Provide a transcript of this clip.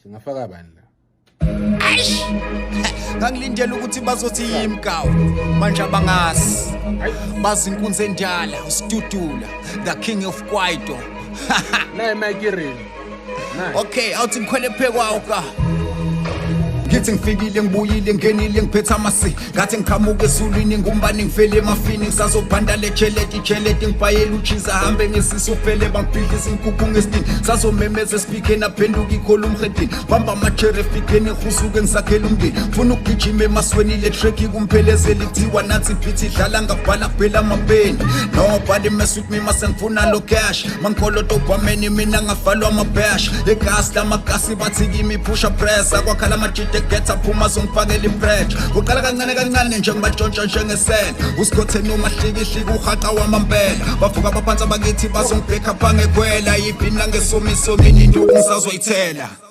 Singafaka bani la? Aish. Ngangilindela ukuthi bazothi yimkawu manje abangasi. Bazi inkunzi endala uStudula the king of Kwaito. Naye Mike Ring. Naye. Okay, awuthi ngikhwele phekwawo ka. Ngithi ngifikile ngibuyile ngenile ngiphethe amasi ngathi ngiqhamuka ezulwini ngumbani ngivele emafini ngisazobhanda lecheleti ngibhayela uchiza hambe ngesisi ufele bangibhidlisa inkukhu ngesitini sazomemeza esiphikeni aphenduka ikhola umhedini bamba amachere efikeni ngihusuke ngisakhela umndeni funa ukugijima emasweni le track kumphelezela ithiwa nathi beat idlala ngabhala kuphela amapeni nobody mess with me mase ngifuna lo cash mangikholoto bhameni mina ngavalwa amabash egas lamagasi bathi kimi pusha press akwakhala amajite getha phuma zongifakela impressure uqala kancane nje ngibatshontsha njengesela usikhothe noma hlikihliki uhaqa wamampela bavuka baphansi abakithi bazongibheka phangekwela yiphi nangesomiso mina induku ngisazoyithela